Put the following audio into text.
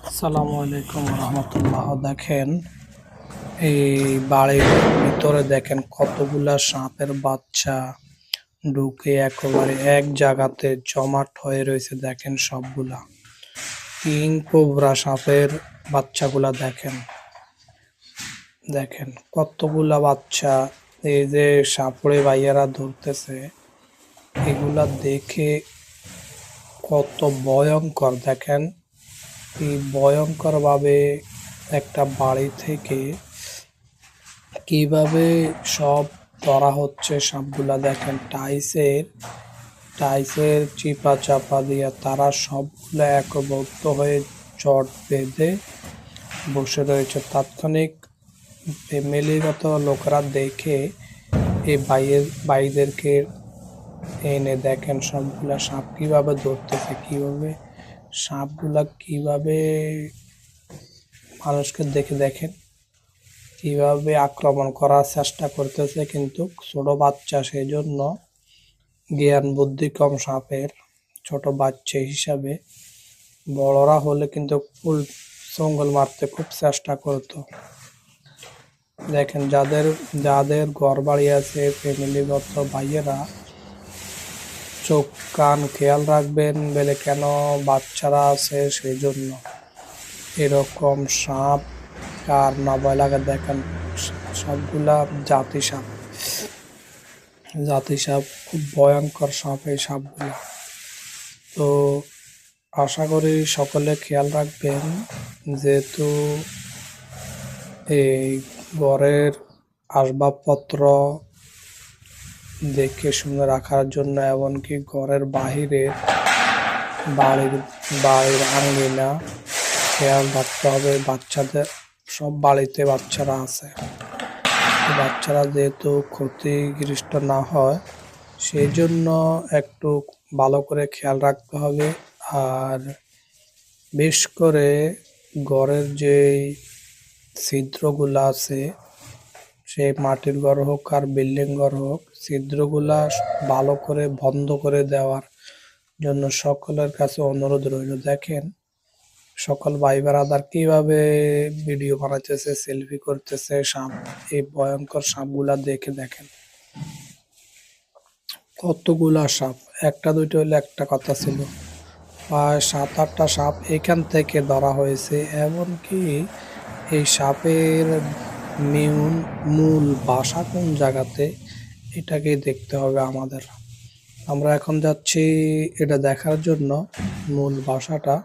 আসসালামু আলাইকুম রহমতুল্লাহ। দেখেন এই বাড়ির ভিতরে দেখেন কতগুলা সাপের বাচ্চা ঢুকে একেবারে এক জায়গাতে জমাট হয়ে রয়েছে। দেখেন সবগুলা কিং কোবরা সাপের বাচ্চাগুলা দেখেন দেখেন কতগুলা বাচ্চা। এই যে সাপুড়ে ভাইয়ারা ধরতেছে, এগুলা দেখে কত ভয়ঙ্কর। দেখেন এই ভয়ঙ্কর ভাবে একটা বাড়ি থেকে কিভাবে সব ধরা হচ্ছে সবগুলা। দেখেন টাইসের চিপা চাপা দিয়ে তারা সবগুলা একবদ্ধ হয়ে জট বেঁধে বসে রয়েছে। তাৎক্ষণিক ফ্যামিলিগত লোকেরা দেখে এই ভাইদেরকে এনে দেখেন সবগুলা সাপ কিভাবে ধরতেছে, কিভাবে সাপগুলা কিভাবে মানুষকে দেখে দেখেন কিভাবে আক্রমণ করার চেষ্টা করতেছে। কিন্তু ছোট বাচ্চা, সেই জন্য জ্ঞান বুদ্ধি কম সাপের। ছোট বাচ্চা হিসাবে বড়রা হলে কিন্তু ফুল জঙ্গল মারতে খুব চেষ্টা করত। দেখেন যাদের যাদের ঘর বাড়ি আছে, ফ্যামিলিগত ভাইয়েরা চোখ কান খেয়াল রাখবেন বলে, কেন বাচ্চারা আছে সেই জন্য। এরকম সাপ কার না ভয় লাগে। দেখেন সবগুলা জাতি সাপ খুব ভয়ঙ্কর সাপ এই সাপগুলা। তো আশা করি সকলে খেয়াল রাখবেন, যেহেতু এই ঘরের আসবাবপত্র দেখে শুনে রাখার জন্য, এমনকি ঘরের বাড়ির আঙ্গিনা খেয়াল রাখতে হবে। বাচ্চাদের সব বাড়িতে বাচ্চারা আছে, বাচ্চারা যেহেতু ক্ষতিগ্রস্ত না হয় সেই জন্য একটু ভালো করে খেয়াল রাখতে হবে। আর বেশ করে ঘরের যে ছিদ্রগুলো আছে, সে মাটির ঘর হোক আর বিল্ডিং ঘর হোক, ছিদ্রগুলা ভালো করে বন্ধ করে দেওয়ার জন্য সকলের কাছে অনুরোধ রইল। দেখেন সকল ভাই ব্রাদার কিভাবে ভিডিও বানাইতেছে, সেলফি করতেছে সাপ, এই ভয়ঙ্কর সাপগুলা দেখে দেখেন কতগুলা সাপ। একটা দুইটা হলে একটা কথা ছিল, প্রায় 7-8টা সাপ এখান থেকে ধরা হয়েছে। এমনকি এই সাপের মূল বাসা কোন জায়গাতে, এটাকে দেখতে হবে আমাদের। আমরা এখন যাচ্ছি এটা দেখার জন্য মূল বাসাটা।